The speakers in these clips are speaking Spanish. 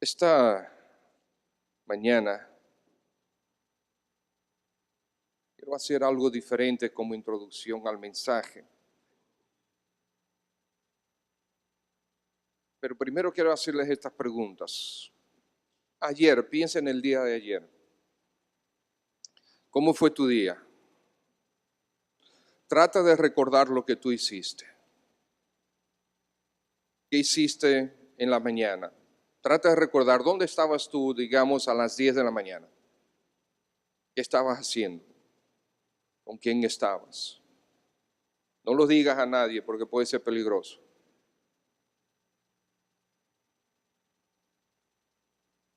Esta mañana quiero hacer algo diferente como introducción al mensaje. Pero primero quiero hacerles estas preguntas. Ayer, piensa en el día de ayer. ¿Cómo fue tu día? Trata de recordar lo que tú hiciste. ¿Qué hiciste en la mañana? Trata de recordar dónde estabas tú, digamos, a las 10 de la mañana. ¿Qué estabas haciendo? ¿Con quién estabas? No lo digas a nadie porque puede ser peligroso.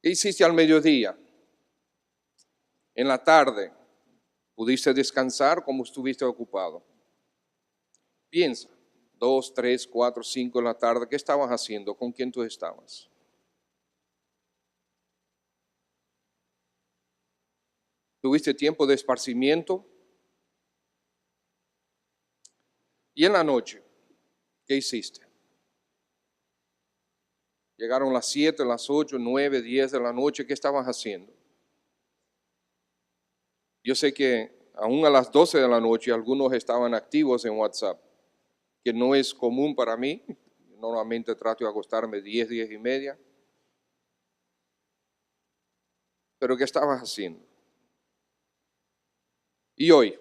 ¿Qué hiciste al mediodía? En la tarde, ¿pudiste descansar? ¿Cómo estuviste ocupado? Piensa, 2, 3, 4, 5 de la tarde, ¿qué estabas haciendo? ¿Con quién tú estabas? ¿Tuviste tiempo de esparcimiento? Y en la noche, ¿qué hiciste? Llegaron las 7, las 8, 9, 10 de la noche, ¿qué estabas haciendo? Yo sé que aún a las 12 de la noche algunos estaban activos en WhatsApp, que no es común para mí. Normalmente trato de acostarme 10, 10 y media. Pero ¿qué estabas haciendo? Y hoy,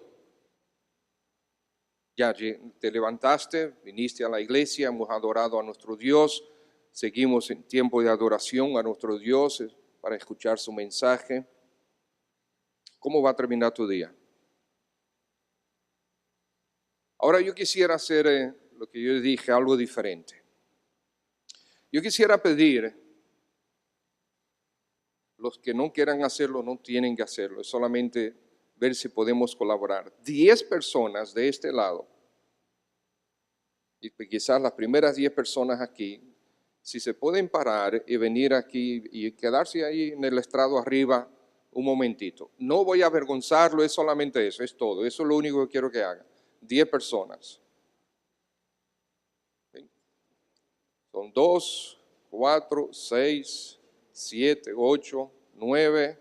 ya te levantaste, viniste a la iglesia, hemos adorado a nuestro Dios, seguimos en tiempo de adoración a nuestro Dios para escuchar su mensaje. ¿Cómo va a terminar tu día? Ahora yo quisiera hacer lo que yo dije, algo diferente. Yo quisiera pedir, los que no quieran hacerlo no tienen que hacerlo, es solamente ver si podemos colaborar. 10 personas de este lado, y quizás las primeras 10 personas aquí, si se pueden parar y venir aquí y quedarse ahí en el estrado arriba un momentito. No voy a avergonzarlo, es solamente eso, es todo. Eso es lo único que quiero que hagan. 10 personas. ¿Sí? Son 2, 4, 6, 7, 8, 9,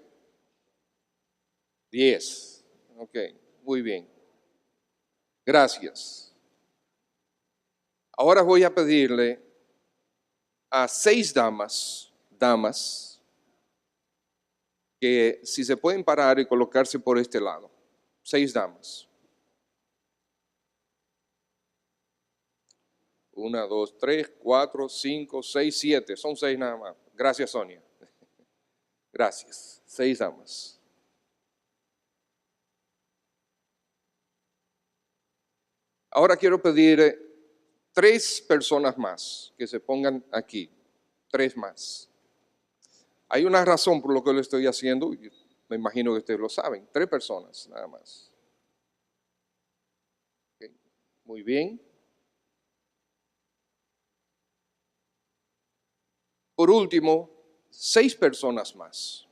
10. Ok, muy bien. Gracias. Ahora voy a pedirle a 6 damas, que si se pueden parar y colocarse por este lado. 6 damas. 1, 2, 3, 4, 5, 6, 7. Son 6 nada más. Gracias, Sonia. Gracias. 6 damas. Ahora quiero pedir 3 personas más que se pongan aquí. 3 más. Hay una razón por lo que lo estoy haciendo. Me imagino que ustedes lo saben. 3 personas nada más. Okay. Muy bien. Por último, 6 personas más.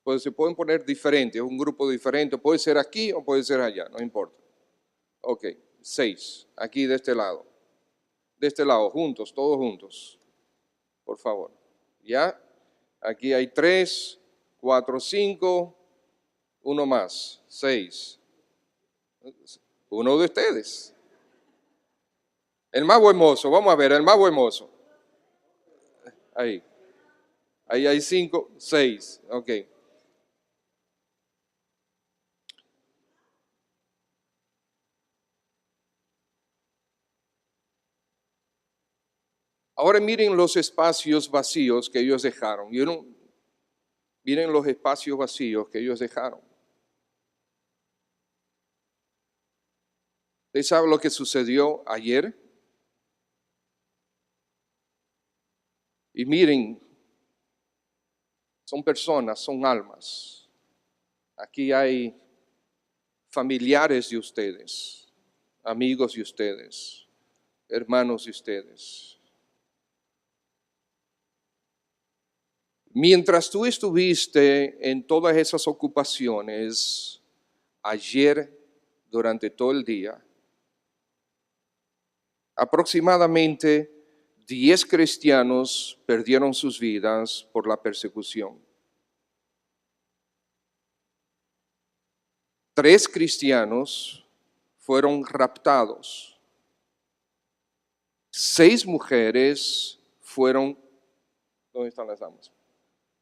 Pues se pueden poner diferentes, un grupo diferente, puede ser aquí o puede ser allá, no importa. Ok, 6, aquí de este lado, juntos, todos juntos, por favor. ¿Ya? Aquí hay 3, 4, 5, uno más, 6. Uno de ustedes. El más buen mozo, vamos a ver, el más buen mozo. Ahí hay 5, 6, ok. Ahora miren los espacios vacíos que ellos dejaron. Miren los espacios vacíos que ellos dejaron. ¿Usted sabe lo que sucedió ayer? Y miren, son personas, son almas. Aquí hay familiares de ustedes, amigos de ustedes, hermanos de ustedes. Mientras tú estuviste en todas esas ocupaciones ayer durante todo el día, aproximadamente 10 cristianos perdieron sus vidas por la persecución. 3 cristianos fueron raptados. 6 mujeres fueron, ¿dónde están las damas?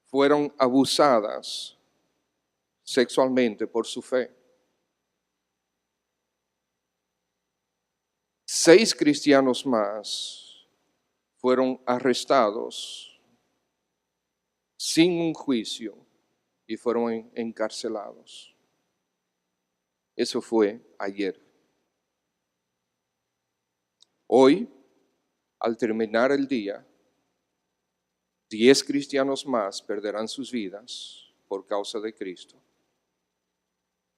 Fueron abusadas sexualmente por su fe. 6 cristianos más fueron arrestados sin un juicio y fueron encarcelados. Eso fue ayer. Hoy, al terminar el día, 10 cristianos más perderán sus vidas por causa de Cristo.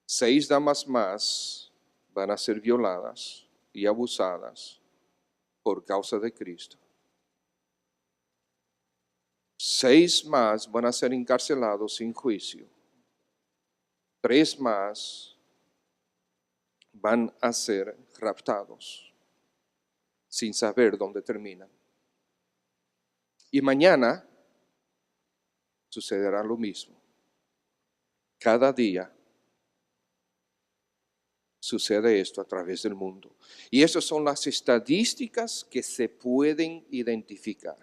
6 damas más van a ser violadas y abusadas por causa de Cristo. 6 más van a ser encarcelados sin juicio. 3 más van a ser raptados sin saber dónde terminan. Y mañana sucederá lo mismo. Cada día sucede esto a través del mundo. Y esas son las estadísticas que se pueden identificar.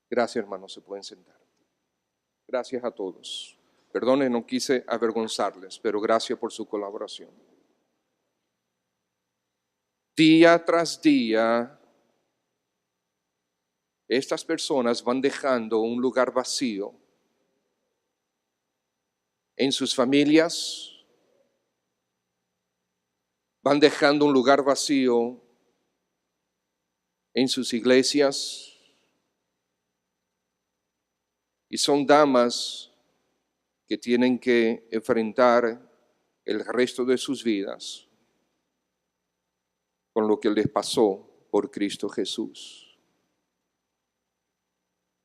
Gracias, hermanos, se pueden sentar. Gracias a todos. Perdonen, no quise avergonzarles, pero gracias por su colaboración. Día tras día, estas personas van dejando un lugar vacío en sus familias, van dejando un lugar vacío en sus iglesias, y son damas que tienen que enfrentar el resto de sus vidas con lo que les pasó por Cristo Jesús.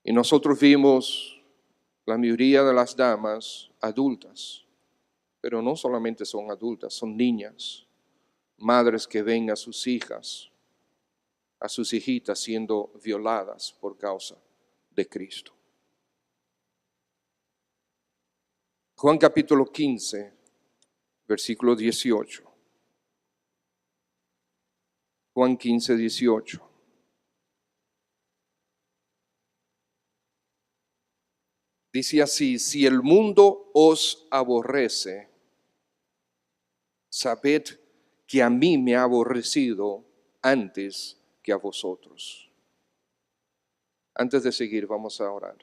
Y nosotros vimos la mayoría de las damas adultas, pero no solamente son adultas, son niñas, madres que ven a sus hijas, a sus hijitas siendo violadas por causa de Cristo. Juan capítulo 15, versículo 18. Juan 15, 18. Dice así: si el mundo os aborrece, sabed que a mí me ha aborrecido antes que a vosotros. Antes de seguir, vamos a orar.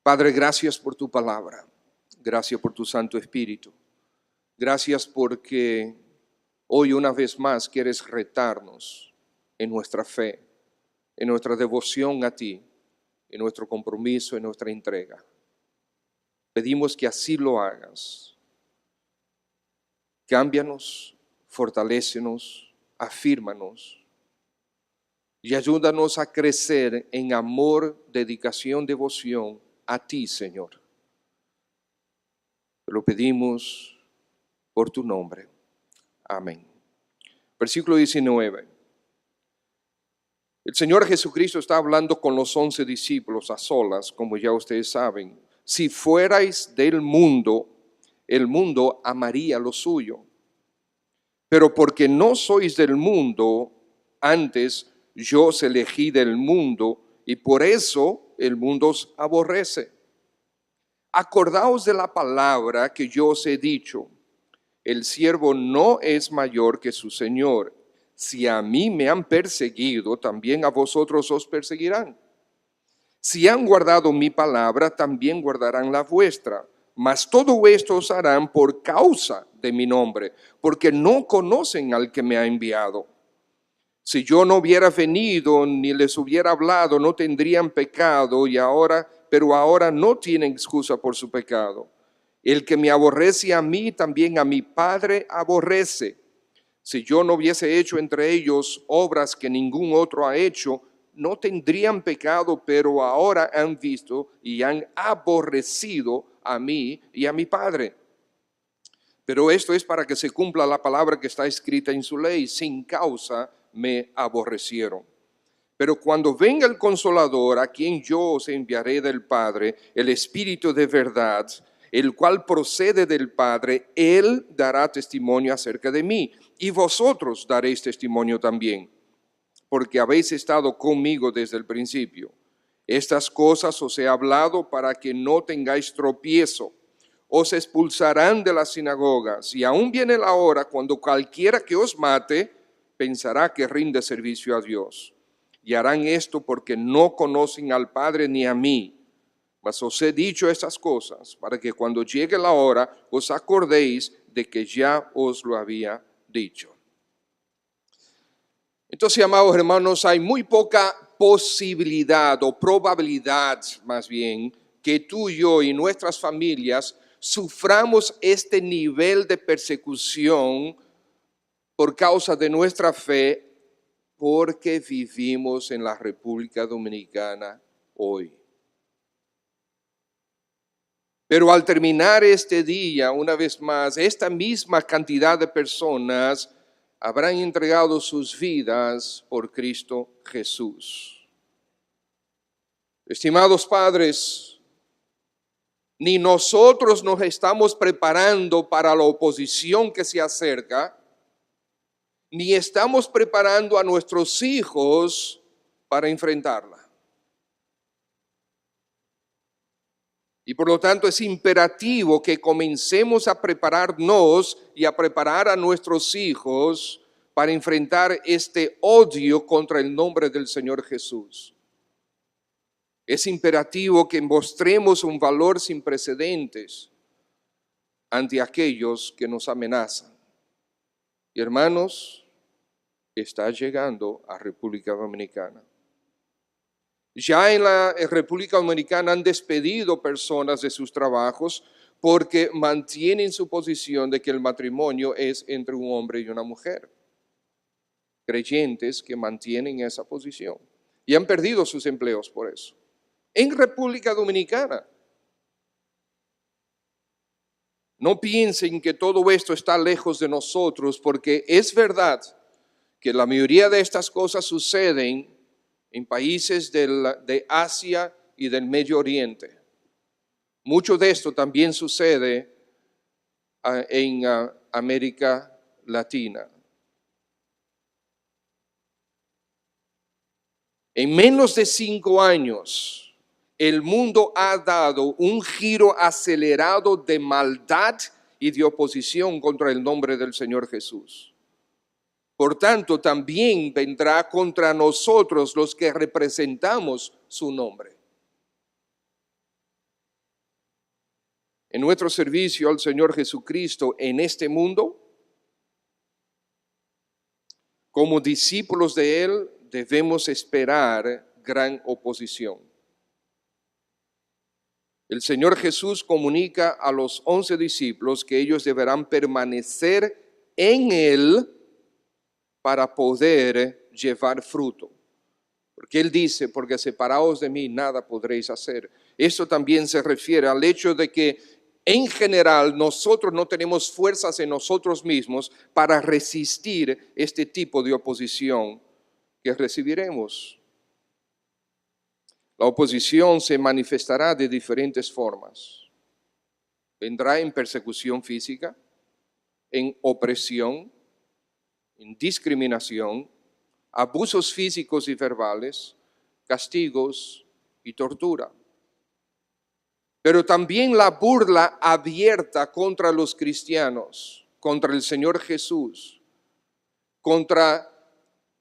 Padre, gracias por tu palabra. Gracias por tu Santo Espíritu. Gracias porque hoy una vez más quieres retarnos en nuestra fe, en nuestra devoción a ti, en nuestro compromiso, en nuestra entrega. Pedimos que así lo hagas. Cámbianos, fortalécenos, afírmanos y ayúdanos a crecer en amor, dedicación, devoción a ti, Señor. Te lo pedimos por tu nombre. Amén. Versículo 19. El Señor Jesucristo está hablando con los 11 discípulos a solas, como ya ustedes saben. Si fuerais del mundo, el mundo amaría lo suyo. Pero porque no sois del mundo, antes yo os elegí del mundo, y por eso el mundo os aborrece. Acordaos de la palabra que yo os he dicho: el siervo no es mayor que su Señor. Si a mí me han perseguido, también a vosotros os perseguirán. Si han guardado mi palabra, también guardarán la vuestra. Mas todo esto os harán por causa de mi nombre, porque no conocen al que me ha enviado. Si yo no hubiera venido ni les hubiera hablado, no tendrían pecado, pero ahora no tienen excusa por su pecado. El que me aborrece a mí, también a mi Padre aborrece. Si yo no hubiese hecho entre ellos obras que ningún otro ha hecho, no tendrían pecado, pero ahora han visto y han aborrecido a mí y a mi Padre. Pero esto es para que se cumpla la palabra que está escrita en su ley: sin causa me aborrecieron. Pero cuando venga el Consolador, a quien yo os enviaré del Padre, el Espíritu de verdad, el cual procede del Padre, Él dará testimonio acerca de mí, y vosotros daréis testimonio también, porque habéis estado conmigo desde el principio. Estas cosas os he hablado para que no tengáis tropiezo. Os expulsarán de las sinagogas, y aún viene la hora cuando cualquiera que os mate pensará que rinde servicio a Dios. Y harán esto porque no conocen al Padre ni a mí. Mas os he dicho estas cosas para que cuando llegue la hora os acordéis de que ya os lo había dicho. Entonces, amados hermanos, hay muy poca posibilidad o probabilidad, más bien, que tú y yo y nuestras familias suframos este nivel de persecución por causa de nuestra fe, porque vivimos en la República Dominicana hoy. Pero al terminar este día, una vez más, esta misma cantidad de personas habrán entregado sus vidas por Cristo Jesús. Estimados padres, ni nosotros nos estamos preparando para la oposición que se acerca, ni estamos preparando a nuestros hijos para enfrentarla. Y por lo tanto es imperativo que comencemos a prepararnos y a preparar a nuestros hijos para enfrentar este odio contra el nombre del Señor Jesús. Es imperativo que mostremos un valor sin precedentes ante aquellos que nos amenazan. Y hermanos, está llegando a República Dominicana. Ya en la República Dominicana han despedido personas de sus trabajos porque mantienen su posición de que el matrimonio es entre un hombre y una mujer. Creyentes que mantienen esa posición y han perdido sus empleos por eso. En República Dominicana. No piensen que todo esto está lejos de nosotros, porque es verdad que la mayoría de estas cosas suceden en países de Asia y del Medio Oriente. Mucho de esto también sucede en América Latina. En menos de 5 años, el mundo ha dado un giro acelerado de maldad y de oposición contra el nombre del Señor Jesús. Por tanto, también vendrá contra nosotros los que representamos su nombre. En nuestro servicio al Señor Jesucristo en este mundo, como discípulos de Él, debemos esperar gran oposición. El Señor Jesús comunica a los 11 discípulos que ellos deberán permanecer en Él para poder llevar fruto. Porque Él dice, porque separados de mí nada podréis hacer. Esto también se refiere al hecho de que en general nosotros no tenemos fuerzas en nosotros mismos para resistir este tipo de oposición que recibiremos. La oposición se manifestará de diferentes formas. Vendrá en persecución física, en opresión, en discriminación, abusos físicos y verbales, castigos y tortura. Pero también la burla abierta contra los cristianos, contra el Señor Jesús, contra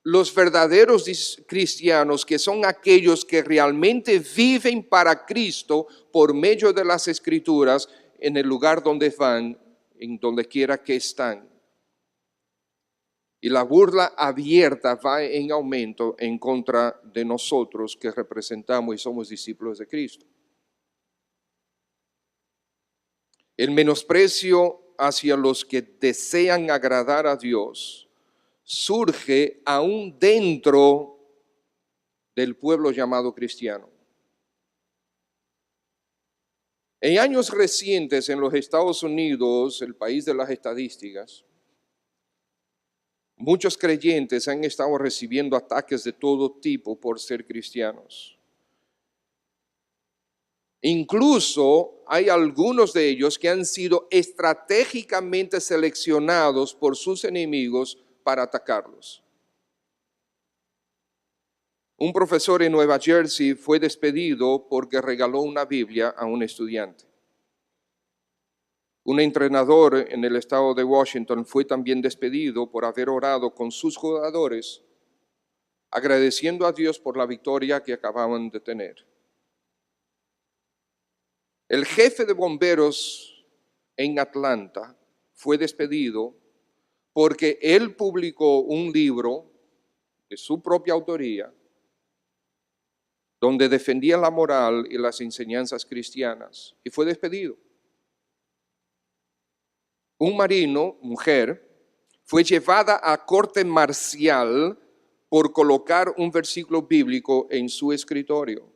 los verdaderos cristianos, que son aquellos que realmente viven para Cristo por medio de las Escrituras en el lugar donde van, en donde quiera que están. Y la burla abierta va en aumento en contra de nosotros que representamos y somos discípulos de Cristo. El menosprecio hacia los que desean agradar a Dios surge aún dentro del pueblo llamado cristiano. En años recientes en los Estados Unidos, el país de las estadísticas, Muchos creyentes han estado recibiendo ataques de todo tipo por ser cristianos. Incluso hay algunos de ellos que han sido estratégicamente seleccionados por sus enemigos para atacarlos. Un profesor en Nueva Jersey fue despedido porque regaló una Biblia a un estudiante. Un entrenador en el estado de Washington fue también despedido por haber orado con sus jugadores, agradeciendo a Dios por la victoria que acababan de tener. El jefe de bomberos en Atlanta fue despedido porque él publicó un libro de su propia autoría donde defendía la moral y las enseñanzas cristianas, y fue despedido. Un marino, mujer, fue llevada a corte marcial por colocar un versículo bíblico en su escritorio.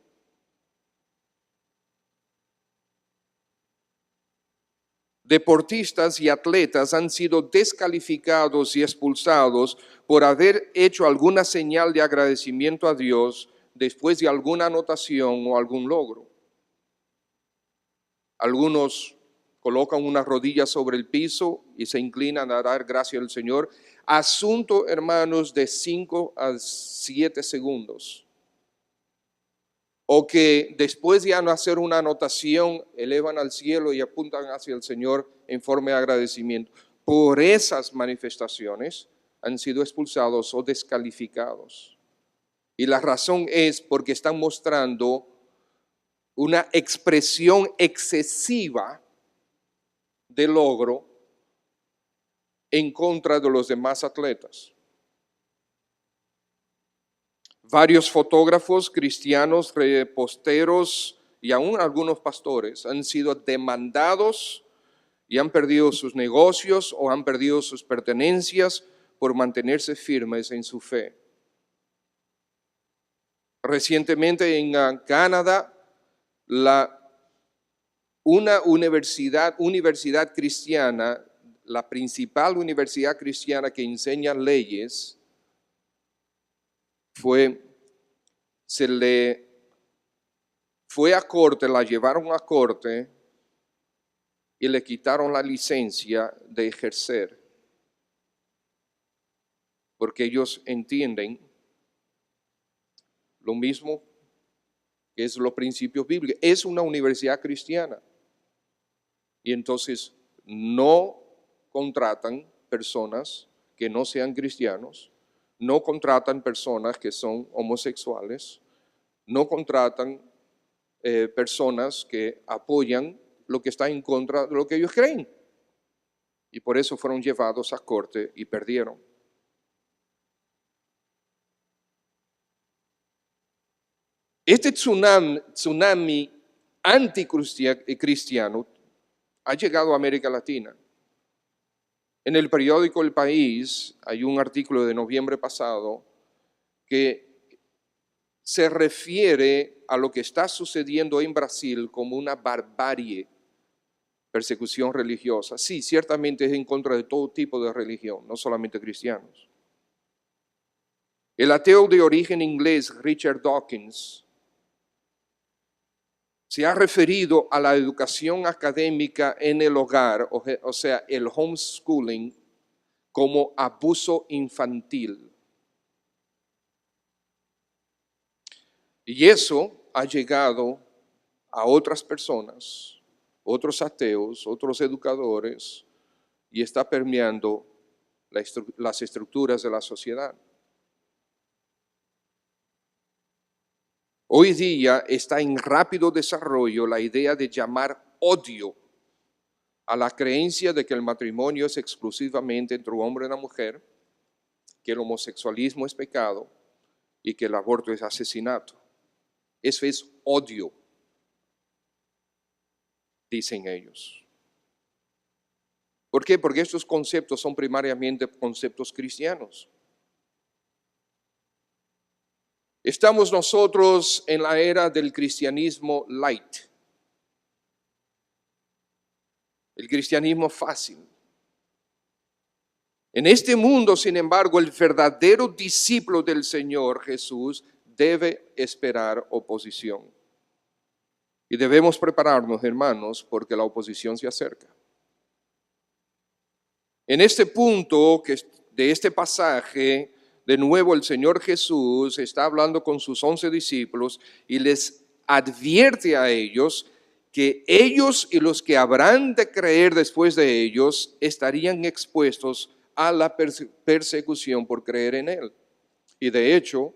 Deportistas y atletas han sido descalificados y expulsados por haber hecho alguna señal de agradecimiento a Dios después de alguna anotación o algún logro. Algunos colocan una rodilla sobre el piso y se inclinan a dar gracias al Señor. Asunto, hermanos, de 5 a 7 segundos. O que después de hacer una anotación, elevan al cielo y apuntan hacia el Señor en forma de agradecimiento. Por esas manifestaciones han sido expulsados o descalificados. Y la razón es porque están mostrando una expresión excesiva de logro en contra de los demás atletas. Varios fotógrafos cristianos, reposteros y aún algunos pastores han sido demandados y han perdido sus negocios o han perdido sus pertenencias por mantenerse firmes en su fe. Recientemente en Canadá, una universidad cristiana, la principal universidad cristiana que enseña leyes, se le fue a corte, la llevaron a corte y le quitaron la licencia de ejercer, porque ellos entienden lo mismo que es los principios bíblicos. Es una universidad cristiana y entonces no contratan personas que no sean cristianos, no contratan personas que son homosexuales, no contratan personas que apoyan lo que está en contra de lo que ellos creen. Y por eso fueron llevados a corte y perdieron. Este tsunami anticristiano ha llegado a América Latina. En el periódico El País hay un artículo de noviembre pasado que se refiere a lo que está sucediendo en Brasil como una barbarie, persecución religiosa. Sí, ciertamente es en contra de todo tipo de religión, no solamente cristianos. El ateo de origen inglés Richard Dawkins se ha referido a la educación académica en el hogar, o sea, el homeschooling, como abuso infantil. Y eso ha llegado a otras personas, otros ateos, otros educadores, y está permeando las estructuras de la sociedad. Hoy día está en rápido desarrollo la idea de llamar odio a la creencia de que el matrimonio es exclusivamente entre un hombre y una mujer, que el homosexualismo es pecado y que el aborto es asesinato. Eso es odio, dicen ellos. ¿Por qué? Porque estos conceptos son primariamente conceptos cristianos. Estamos nosotros en la era del cristianismo light, el cristianismo fácil. En este mundo, sin embargo, el verdadero discípulo del Señor Jesús debe esperar oposición. Y debemos prepararnos, hermanos, porque la oposición se acerca. En este punto de este pasaje, de nuevo el Señor Jesús está hablando con sus 11 discípulos y les advierte a ellos que ellos y los que habrán de creer después de ellos estarían expuestos a la persecución por creer en Él. Y de hecho,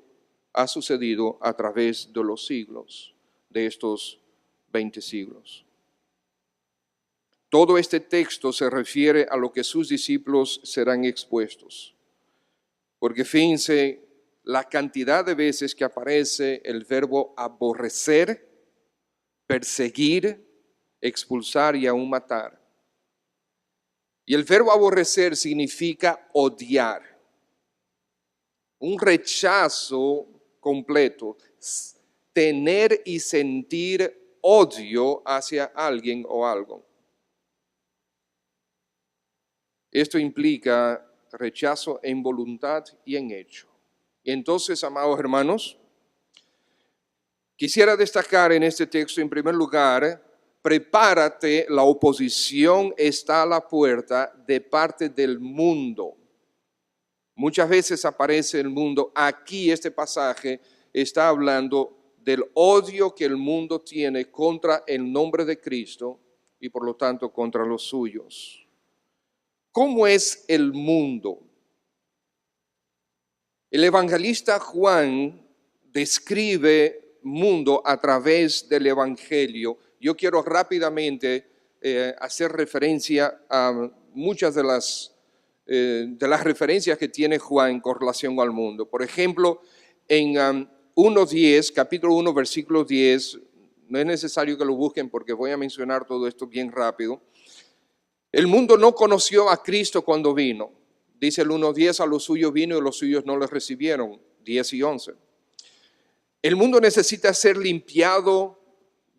ha sucedido a través de los siglos, de estos 20 siglos. Todo este texto se refiere a lo que sus discípulos serán expuestos. Porque fíjense la cantidad de veces que aparece el verbo aborrecer, perseguir, expulsar y aún matar. Y el verbo aborrecer significa odiar. Un rechazo completo, tener y sentir odio hacia alguien o algo. Esto implica rechazo en voluntad y en hecho. Y entonces, amados hermanos, quisiera destacar en este texto, en primer lugar, prepárate, la oposición está a la puerta de parte del mundo. Muchas veces aparece el mundo. Aquí este pasaje está hablando del odio que el mundo tiene contra el nombre de Cristo y por lo tanto contra los suyos. ¿Cómo es el mundo? El evangelista Juan describe mundo a través del evangelio. Yo quiero rápidamente hacer referencia a muchas de las referencias que tiene Juan con relación al mundo. Por ejemplo, en 1:10, capítulo 1, versículo 10, no es necesario que lo busquen porque voy a mencionar todo esto bien rápido. El mundo no conoció a Cristo cuando vino. Dice el 1:10, a los suyos vino y los suyos no les recibieron. 10 y 11. El mundo necesita ser limpiado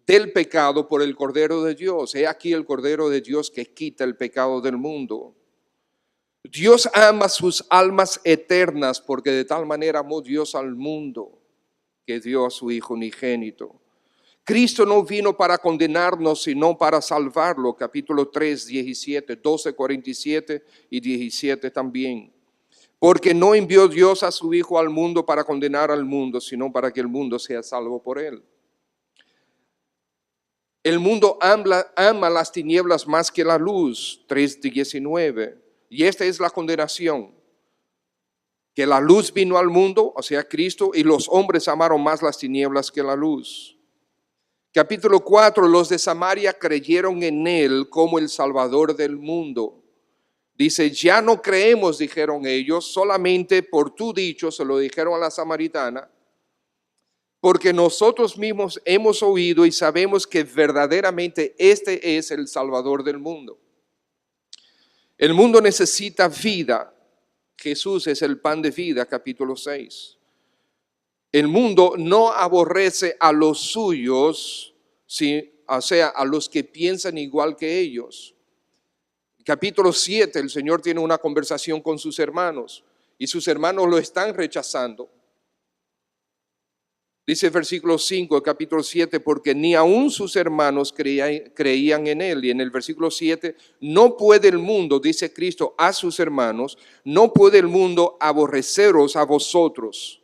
del pecado por el Cordero de Dios. He aquí el Cordero de Dios que quita el pecado del mundo. Dios ama sus almas eternas porque de tal manera amó Dios al mundo que dio a su Hijo unigénito. Cristo no vino para condenarnos, sino para salvarlo. Capítulo 3, 17, 12, 47 y 17 también. Porque no envió Dios a su Hijo al mundo para condenar al mundo, sino para que el mundo sea salvo por él. El mundo ama las tinieblas más que la luz. 3:19. Y esta es la condenación. Que la luz vino al mundo, o sea, Cristo, y los hombres amaron más las tinieblas que la luz. Capítulo 4, los de Samaria creyeron en él como el Salvador del mundo. Dice, ya no creemos, dijeron ellos, solamente por tu dicho, se lo dijeron a la samaritana, porque nosotros mismos hemos oído y sabemos que verdaderamente este es el Salvador del mundo. El mundo necesita vida. Jesús es el pan de vida, capítulo 6. El mundo no aborrece a los suyos, o sea, a los que piensan igual que ellos. Capítulo 7, el Señor tiene una conversación con sus hermanos y sus hermanos lo están rechazando. Dice el versículo 5, capítulo 7, porque ni aun sus hermanos creían en él. Y en el versículo 7, no puede el mundo, dice Cristo a sus hermanos, no puede el mundo aborreceros a vosotros,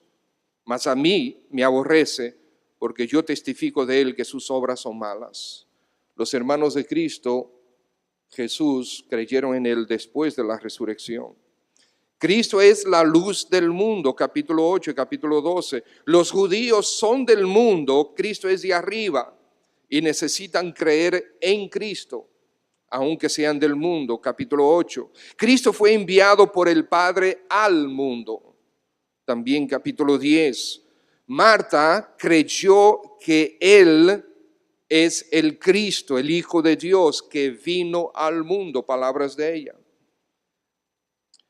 mas a mí me aborrece porque yo testifico de él que sus obras son malas. Los hermanos de Cristo, Jesús, creyeron en él después de la resurrección. Cristo es la luz del mundo, capítulo 8 y capítulo 12. Los judíos son del mundo, Cristo es de arriba y necesitan creer en Cristo, aunque sean del mundo, capítulo 8. Cristo fue enviado por el Padre al mundo, también capítulo 10. Marta creyó que él es el Cristo, el Hijo de Dios que vino al mundo, palabras de ella.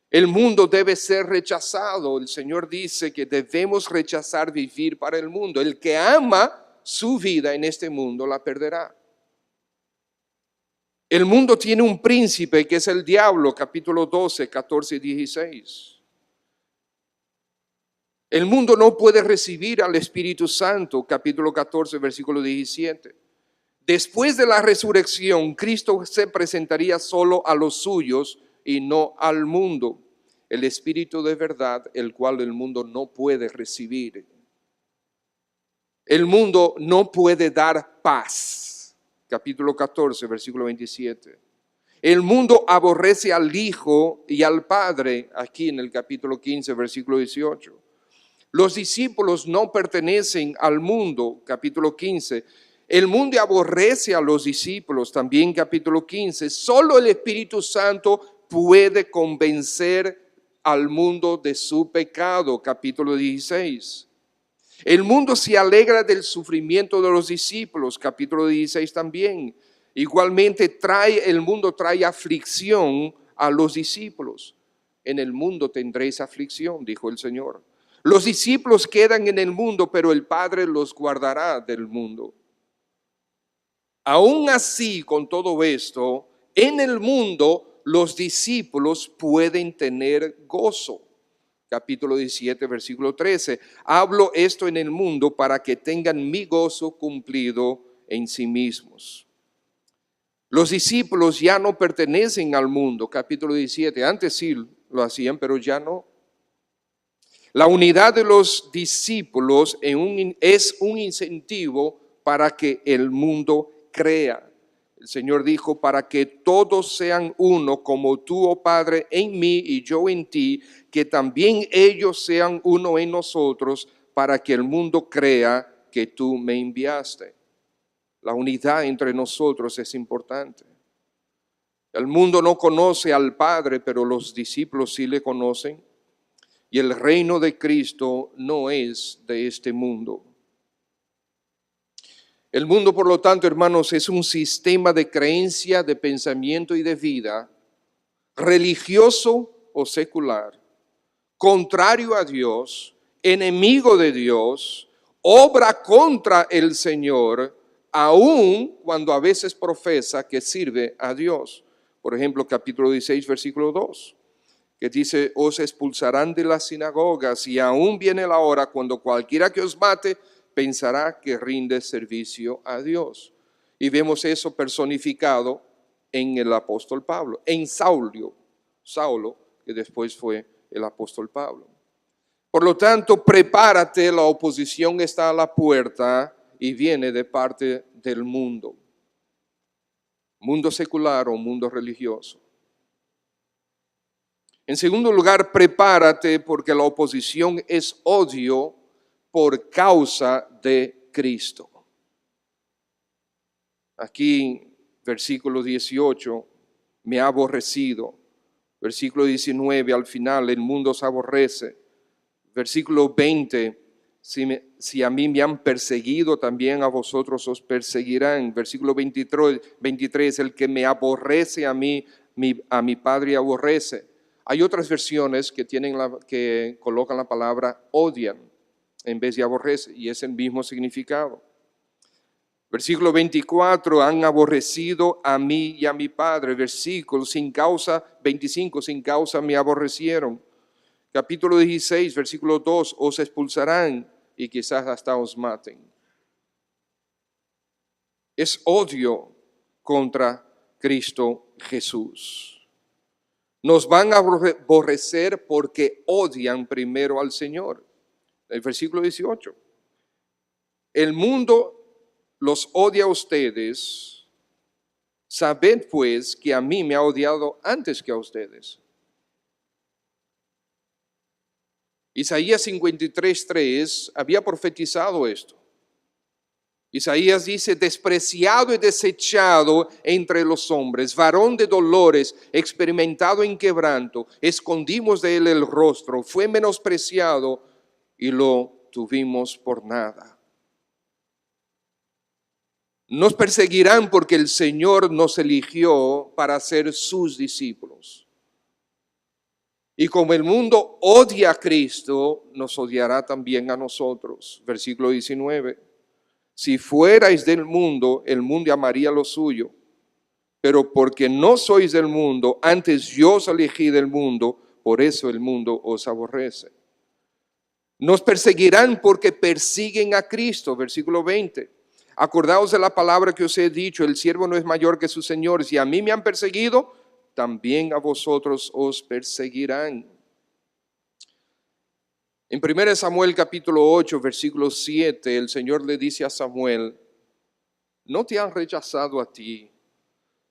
El mundo debe ser rechazado. El Señor dice que debemos rechazar vivir para el mundo. El que ama su vida en este mundo la perderá. El mundo tiene un príncipe que es el diablo, capítulo 12, 14 y 16. El mundo no puede recibir al Espíritu Santo, capítulo 14, versículo 17. Después de la resurrección, Cristo se presentaría solo a los suyos y no al mundo. El Espíritu de verdad, el cual el mundo no puede recibir. El mundo no puede dar paz. Capítulo 14, versículo 27. El mundo aborrece al Hijo y al Padre, aquí en el capítulo 15, versículo 18. Los discípulos no pertenecen al mundo, capítulo 15. El mundo aborrece a los discípulos, también capítulo 15. Solo el Espíritu Santo puede convencer al mundo de su pecado, capítulo 16. El mundo se alegra del sufrimiento de los discípulos, capítulo 16 también. Igualmente el mundo trae aflicción a los discípulos. En el mundo tendréis aflicción, dijo el Señor. Los discípulos quedan en el mundo, pero el Padre los guardará del mundo. Aún así, con todo esto, en el mundo los discípulos pueden tener gozo. Capítulo 17, versículo 13. Hablo esto en el mundo para que tengan mi gozo cumplido en sí mismos. Los discípulos ya no pertenecen al mundo. Capítulo 17. Antes sí lo hacían, pero ya no. La unidad de los discípulos es un incentivo para que el mundo crea. El Señor dijo, para que todos sean uno, como tú, oh Padre, en mí y yo en ti, que también ellos sean uno en nosotros, para que el mundo crea que tú me enviaste. La unidad entre nosotros es importante. El mundo no conoce al Padre, pero los discípulos sí le conocen. Y el reino de Cristo no es de este mundo. El mundo, por lo tanto, hermanos, es un sistema de creencia, de pensamiento y de vida, religioso o secular, contrario a Dios, enemigo de Dios, obra contra el Señor, aun cuando a veces profesa que sirve a Dios. Por ejemplo, capítulo 16, versículo 2. Que dice, os expulsarán de las sinagogas y aún viene la hora cuando cualquiera que os mate pensará que rinde servicio a Dios. Y vemos eso personificado en el apóstol Pablo, en Saulo, que después fue el apóstol Pablo. Por lo tanto, prepárate, la oposición está a la puerta y viene de parte del mundo secular o mundo religioso. En segundo lugar, prepárate porque la oposición es odio por causa de Cristo. Aquí, versículo 18, me ha aborrecido. Versículo 19, al final, el mundo os aborrece. Versículo 20, si a mí me han perseguido, también a vosotros os perseguirán. Versículo 23, el que me aborrece a mí, a mi Padre aborrece. Hay otras versiones que colocan la palabra odian en vez de aborrece, y es el mismo significado. Versículo 24, han aborrecido a mí y a mi Padre. Versículo 25, sin causa me aborrecieron. Capítulo 16, versículo 2, os expulsarán y quizás hasta os maten. Es odio contra Cristo Jesús. Nos van a aborrecer porque odian primero al Señor. El versículo 18. El mundo los odia a ustedes. Sabed pues que a mí me ha odiado antes que a ustedes. Isaías 53:3 había profetizado esto. Isaías dice, despreciado y desechado entre los hombres, varón de dolores, experimentado en quebranto, escondimos de él el rostro, fue menospreciado y lo tuvimos por nada. Nos perseguirán porque el Señor nos eligió para ser sus discípulos. Y como el mundo odia a Cristo, nos odiará también a nosotros. Versículo 19. Si fuerais del mundo, el mundo amaría lo suyo. pero porque no sois del mundo, antes yo os elegí del mundo, por eso el mundo os aborrece. Nos perseguirán porque persiguen a Cristo, versículo 20. Acordaos de la palabra que os he dicho, el siervo no es mayor que su Señor. Si a mí me han perseguido, también a vosotros os perseguirán. En 1 Samuel capítulo 8, versículo 7, el Señor le dice a Samuel, no te han rechazado a ti,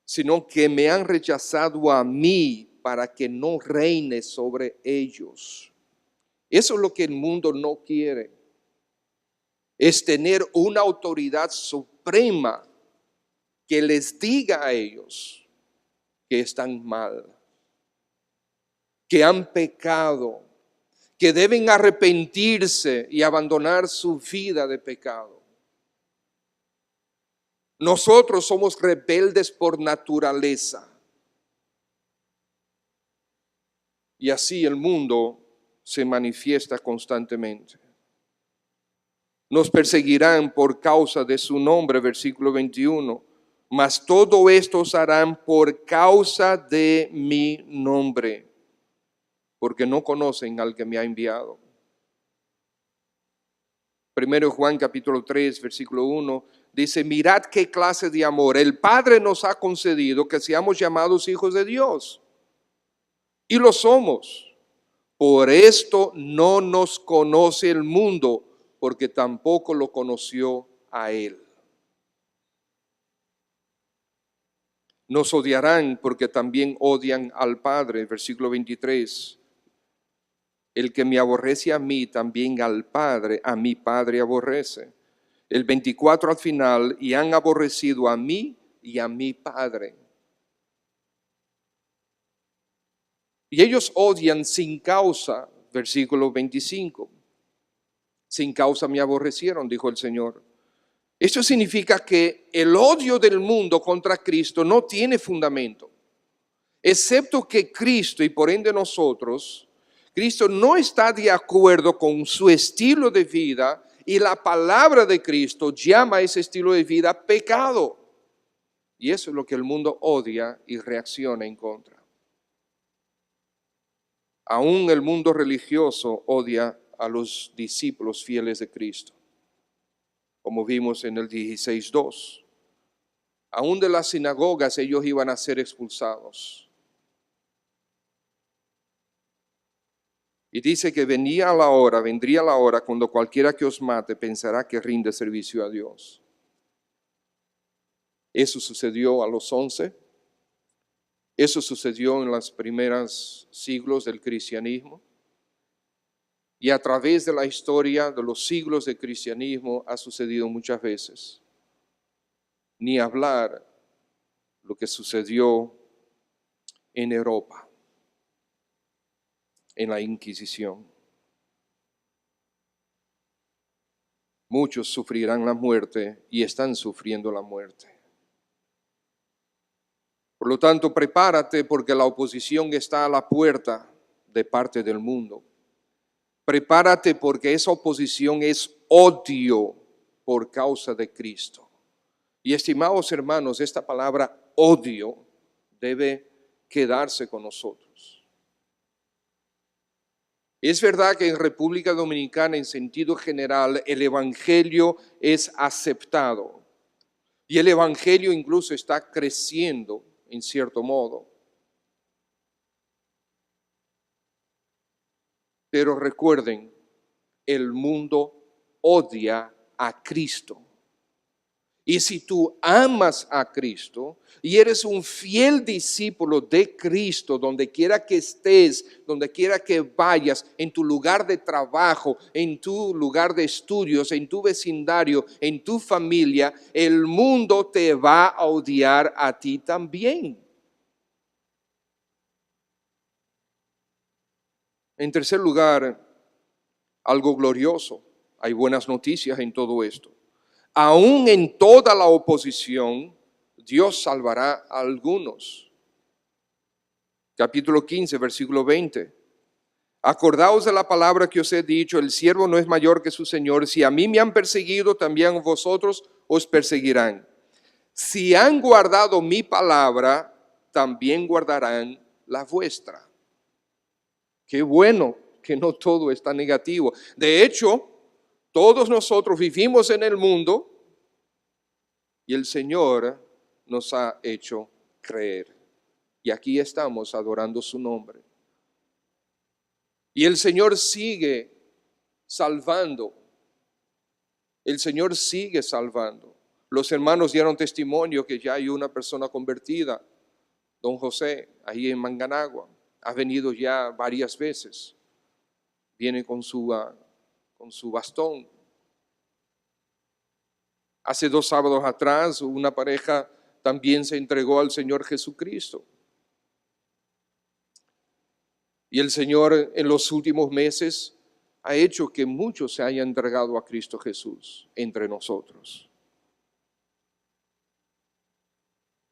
sino que me han rechazado a mí para que no reine sobre ellos. Eso es lo que el mundo no quiere, es tener una autoridad suprema que les diga a ellos que están mal, que han pecado, que deben arrepentirse y abandonar su vida de pecado. Nosotros somos rebeldes por naturaleza. Y así el mundo se manifiesta constantemente. Nos perseguirán por causa de su nombre, versículo 21. Mas todo esto os harán por causa de mi nombre, porque no conocen al que me ha enviado. 1 Juan capítulo 3, versículo 1, dice, mirad qué clase de amor el Padre nos ha concedido que seamos llamados hijos de Dios. Y lo somos. Por esto no nos conoce el mundo, porque tampoco lo conoció a Él. Nos odiarán porque también odian al Padre, versículo 23. El que me aborrece a mí, también al Padre, a mi Padre aborrece. El 24 al final, y han aborrecido a mí y a mi Padre. Y ellos odian sin causa, versículo 25. Sin causa me aborrecieron, dijo el Señor. Esto significa que el odio del mundo contra Cristo no tiene fundamento, excepto que Cristo y por ende nosotros, Cristo no está de acuerdo con su estilo de vida y la palabra de Cristo llama a ese estilo de vida pecado. Y eso es lo que el mundo odia y reacciona en contra. Aún el mundo religioso odia a los discípulos fieles de Cristo, como vimos en el 16:2. Aún de las sinagogas ellos iban a ser expulsados. Y dice que vendría la hora cuando cualquiera que os mate pensará que rinde servicio a Dios. Eso sucedió a los 11. Eso sucedió en los primeros siglos del cristianismo. Y a través de la historia de los siglos del cristianismo ha sucedido muchas veces. Ni hablar lo que sucedió en Europa, en la Inquisición. Muchos sufrirán la muerte y están sufriendo la muerte. Por lo tanto, prepárate porque la oposición está a la puerta de parte del mundo. Prepárate porque esa oposición es odio por causa de Cristo. Y estimados hermanos, esta palabra odio debe quedarse con nosotros. Es verdad que en República Dominicana, en sentido general, el evangelio es aceptado. Y el evangelio incluso está creciendo en cierto modo. Pero recuerden, el mundo odia a Cristo. Y si tú amas a Cristo y eres un fiel discípulo de Cristo, donde quiera que estés, donde quiera que vayas, en tu lugar de trabajo, en tu lugar de estudios, en tu vecindario, en tu familia, el mundo te va a odiar a ti también. En tercer lugar, algo glorioso. Hay buenas noticias en todo esto. Aún en toda la oposición, Dios salvará a algunos. Capítulo 15, versículo 20. Acordaos de la palabra que os he dicho, el siervo no es mayor que su Señor. Si a mí me han perseguido, también vosotros os perseguirán. Si han guardado mi palabra, también guardarán la vuestra. Qué bueno que no todo está negativo. De hecho, todos nosotros vivimos en el mundo y el Señor nos ha hecho creer. Y aquí estamos adorando su nombre. Y el Señor sigue salvando. El Señor sigue salvando. Los hermanos dieron testimonio que ya hay una persona convertida, don José, ahí en Manganagua. Ha venido ya varias veces. Viene con su bastón. Hace 2 sábados atrás, una pareja también se entregó al Señor Jesucristo. Y el Señor en los últimos meses ha hecho que muchos se hayan entregado a Cristo Jesús entre nosotros.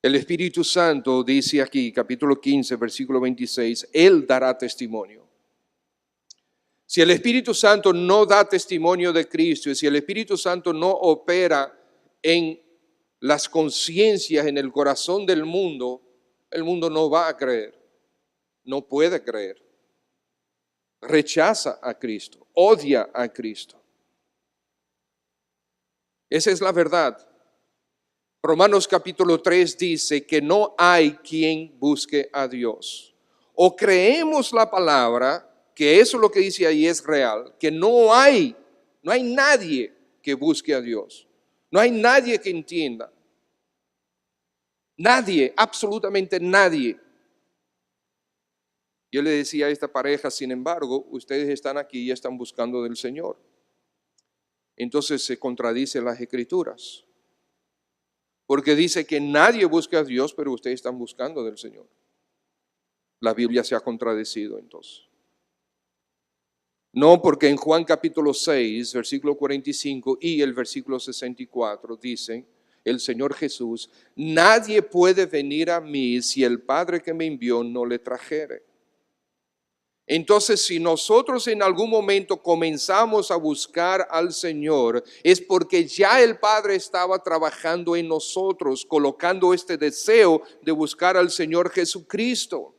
El Espíritu Santo dice aquí, capítulo 15, versículo 26, Él dará testimonio. Si el Espíritu Santo no da testimonio de Cristo y si el Espíritu Santo no opera en las conciencias, en el corazón del mundo, el mundo no va a creer, no puede creer. Rechaza a Cristo, odia a Cristo. Esa es la verdad. Romanos capítulo 3 dice que no hay quien busque a Dios. O creemos la palabra, que eso lo que dice ahí es real, que no hay nadie que busque a Dios. No hay nadie que entienda. Nadie, absolutamente nadie. Yo le decía a esta pareja, sin embargo, ustedes están aquí y están buscando del Señor. Entonces se contradicen las Escrituras. Porque dice que nadie busca a Dios, pero ustedes están buscando del Señor. La Biblia se ha contradecido entonces. No, porque en Juan capítulo 6, versículo 45 y el versículo 64 dicen, el Señor Jesús, nadie puede venir a mí si el Padre que me envió no le trajere. Entonces, si nosotros en algún momento comenzamos a buscar al Señor, es porque ya el Padre estaba trabajando en nosotros, colocando este deseo de buscar al Señor Jesucristo.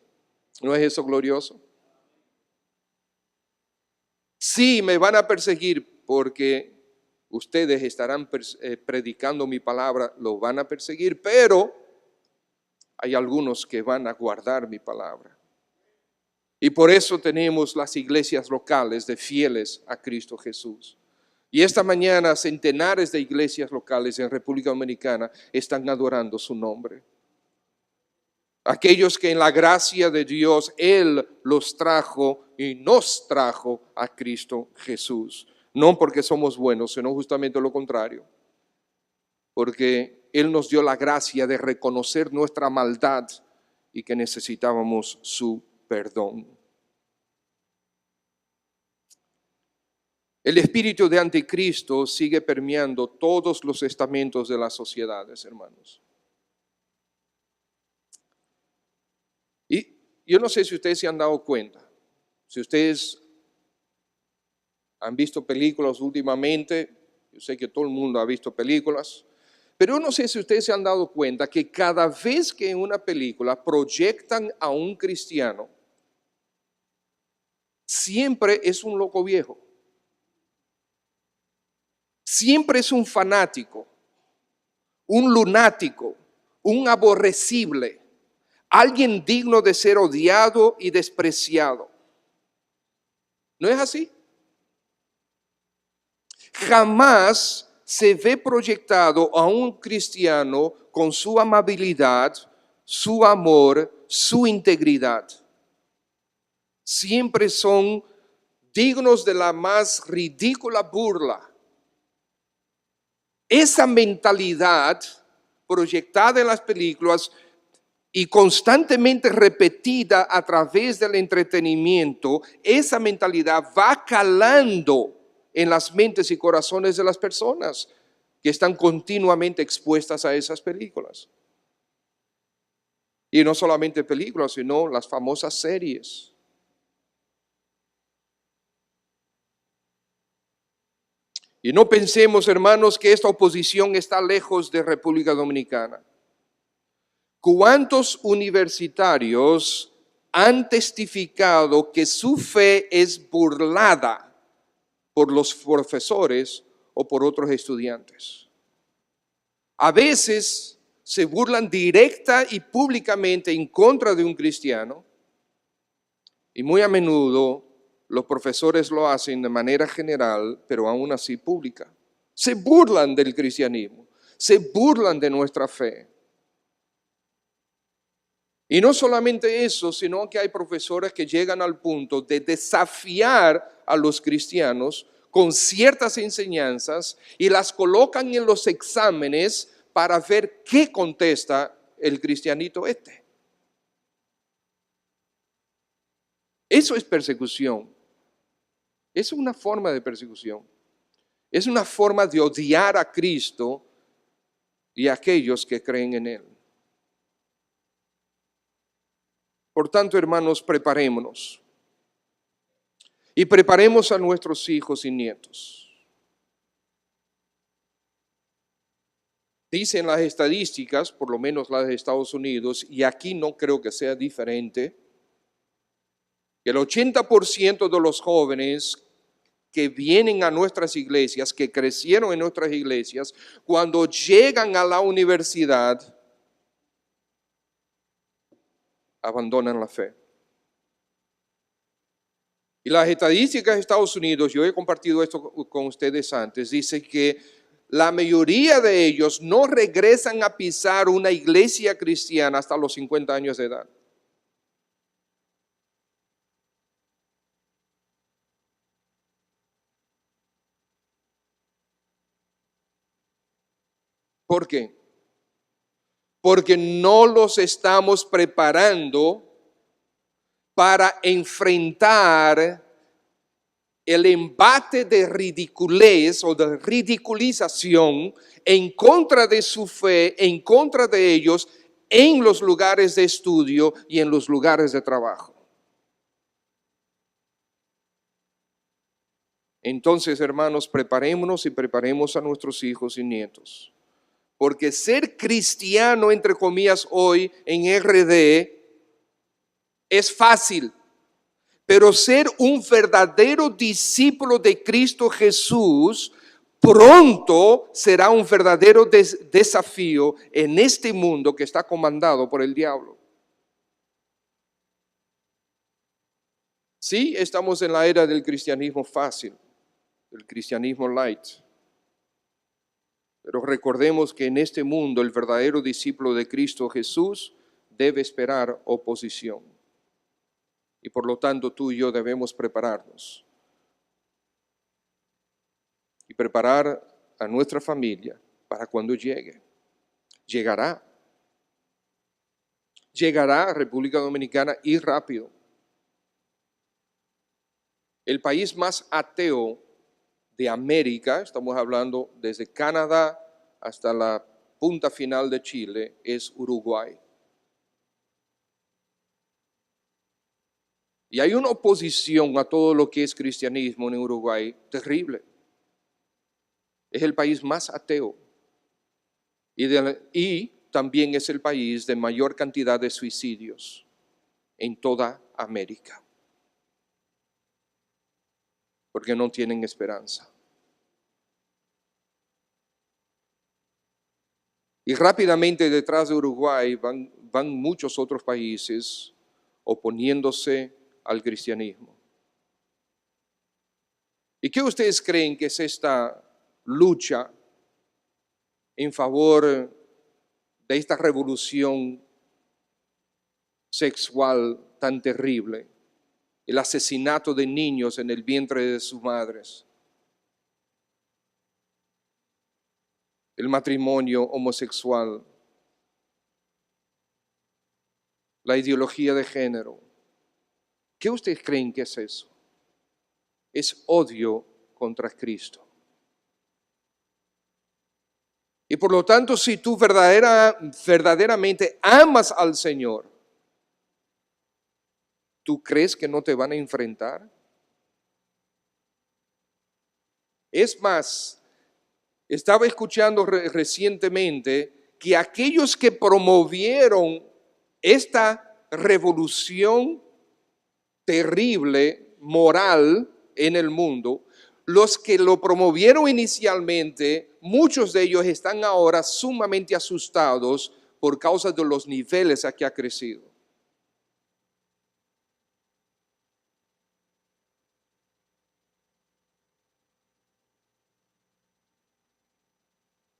¿No es eso glorioso? Sí, me van a perseguir porque ustedes estarán predicando mi palabra, lo van a perseguir, pero hay algunos que van a guardar mi palabra. Y por eso tenemos las iglesias locales de fieles a Cristo Jesús. Y esta mañana centenares de iglesias locales en República Dominicana están adorando su nombre. Aquellos que en la gracia de Dios Él los trajo y nos trajo a Cristo Jesús. No porque somos buenos, sino justamente lo contrario. Porque Él nos dio la gracia de reconocer nuestra maldad y que necesitábamos su perdón. El espíritu de anticristo sigue permeando todos los estamentos de las sociedades, hermanos. Y yo no sé si ustedes se han dado cuenta, si ustedes han visto películas últimamente, yo sé que todo el mundo ha visto películas, pero yo no sé si ustedes se han dado cuenta que cada vez que en una película proyectan a un cristiano, siempre es un loco viejo. Siempre es un fanático, un lunático, un aborrecible, alguien digno de ser odiado y despreciado. ¿No es así? Jamás se ve proyectado a un cristiano con su amabilidad, su amor, su integridad. Siempre son dignos de la más ridícula burla. Esa mentalidad proyectada en las películas y constantemente repetida a través del entretenimiento, esa mentalidad va calando en las mentes y corazones de las personas que están continuamente expuestas a esas películas. Y no solamente películas, sino las famosas series. Y no pensemos, hermanos, que esta oposición está lejos de República Dominicana. ¿Cuántos universitarios han testificado que su fe es burlada por los profesores o por otros estudiantes? A veces se burlan directa y públicamente en contra de un cristiano, y muy a menudo los profesores lo hacen de manera general, pero aún así pública. Se burlan del cristianismo, se burlan de nuestra fe. Y no solamente eso, sino que hay profesores que llegan al punto de desafiar a los cristianos con ciertas enseñanzas y las colocan en los exámenes para ver qué contesta el cristianito este. Eso es persecución. Es una forma de persecución. Es una forma de odiar a Cristo y a aquellos que creen en Él. Por tanto, hermanos, preparémonos. Y preparemos a nuestros hijos y nietos. Dicen las estadísticas, por lo menos las de Estados Unidos, y aquí no creo que sea diferente, que el 80% de los jóvenes que vienen a nuestras iglesias, que crecieron en nuestras iglesias, cuando llegan a la universidad, abandonan la fe. Y las estadísticas de Estados Unidos, yo he compartido esto con ustedes antes, dice que la mayoría de ellos no regresan a pisar una iglesia cristiana hasta los 50 años de edad. ¿Por qué? Porque no los estamos preparando para enfrentar el embate de ridiculez o de ridiculización en contra de su fe, en contra de ellos, en los lugares de estudio y en los lugares de trabajo. Entonces, hermanos, preparémonos y preparemos a nuestros hijos y nietos. Porque ser cristiano, entre comillas, hoy en RD es fácil. Pero ser un verdadero discípulo de Cristo Jesús pronto será un verdadero desafío en este mundo que está comandado por el diablo. Sí, estamos en la era del cristianismo fácil, el cristianismo light. Pero recordemos que en este mundo el verdadero discípulo de Cristo Jesús debe esperar oposición. Y por lo tanto tú y yo debemos prepararnos. Y preparar a nuestra familia para cuando llegue. Llegará. Llegará a República Dominicana y rápido. El país más ateo de América, estamos hablando desde Canadá hasta la punta final de Chile, es Uruguay. Y hay una oposición a todo lo que es cristianismo en Uruguay terrible. Es el país más ateo y también es el país de mayor cantidad de suicidios en toda América. Porque no tienen esperanza. Y rápidamente detrás de Uruguay van muchos otros países oponiéndose al cristianismo. ¿Y qué ustedes creen que es esta lucha en favor de esta revolución sexual tan terrible? El asesinato de niños en el vientre de sus madres. El matrimonio homosexual. La ideología de género. ¿Qué ustedes creen que es eso? Es odio contra Cristo. Y por lo tanto, si tú verdaderamente amas al Señor, ¿tú crees que no te van a enfrentar? Es más, estaba escuchando recientemente que aquellos que promovieron esta revolución terrible, moral en el mundo, los que lo promovieron inicialmente, muchos de ellos están ahora sumamente asustados por causa de los niveles a que ha crecido.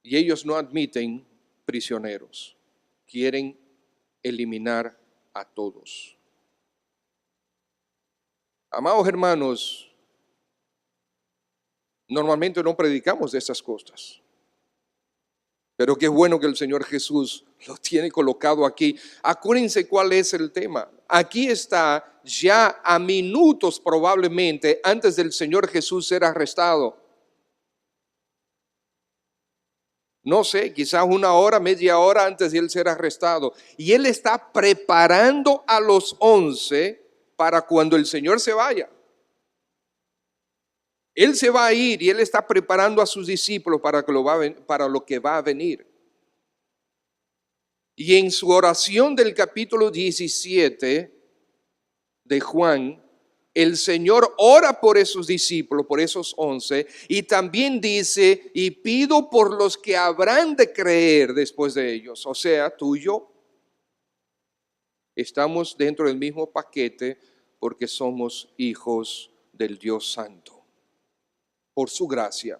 Y ellos no admiten prisioneros, quieren eliminar a todos. Amados hermanos, normalmente no predicamos de estas cosas, pero qué bueno que el Señor Jesús lo tiene colocado aquí. Acuérdense cuál es el tema. Aquí está ya a minutos probablemente antes del Señor Jesús ser arrestado. No sé, quizás una hora, media hora antes de él ser arrestado. Y él está preparando a los 11 para cuando el Señor se vaya. Él se va a ir y él está preparando a sus discípulos para lo que va a venir. Y en su oración del capítulo 17 de Juan, el Señor ora por esos discípulos, por esos 11, y también dice, y pido por los que habrán de creer después de ellos. O sea, tú y yo estamos dentro del mismo paquete porque somos hijos del Dios Santo, por su gracia.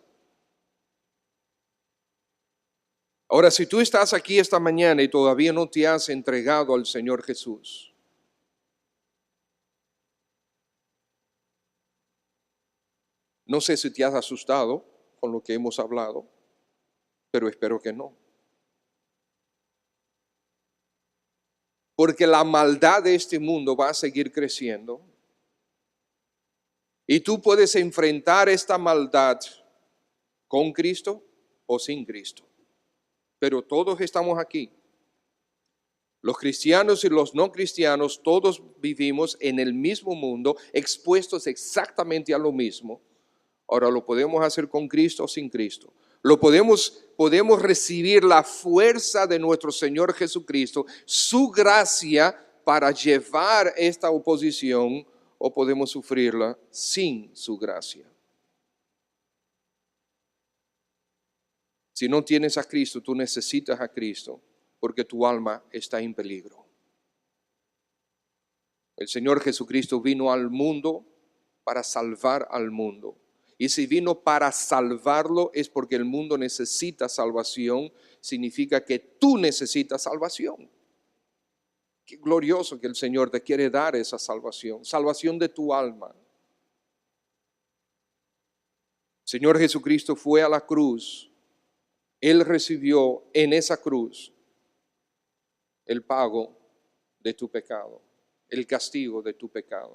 Ahora, si tú estás aquí esta mañana y todavía no te has entregado al Señor Jesús, no sé si te has asustado con lo que hemos hablado, pero espero que no. Porque la maldad de este mundo va a seguir creciendo. Y tú puedes enfrentar esta maldad con Cristo o sin Cristo. Pero todos estamos aquí. Los cristianos y los no cristianos, todos vivimos en el mismo mundo, expuestos exactamente a lo mismo. Ahora, lo podemos hacer con Cristo o sin Cristo. Podemos recibir la fuerza de nuestro Señor Jesucristo, su gracia para llevar esta oposición, o podemos sufrirla sin su gracia. Si no tienes a Cristo, tú necesitas a Cristo porque tu alma está en peligro. El Señor Jesucristo vino al mundo para salvar al mundo. Y si vino para salvarlo es porque el mundo necesita salvación, significa que tú necesitas salvación. Qué glorioso que el Señor te quiere dar esa salvación, salvación de tu alma. Señor Jesucristo fue a la cruz, Él recibió en esa cruz el pago de tu pecado, el castigo de tu pecado.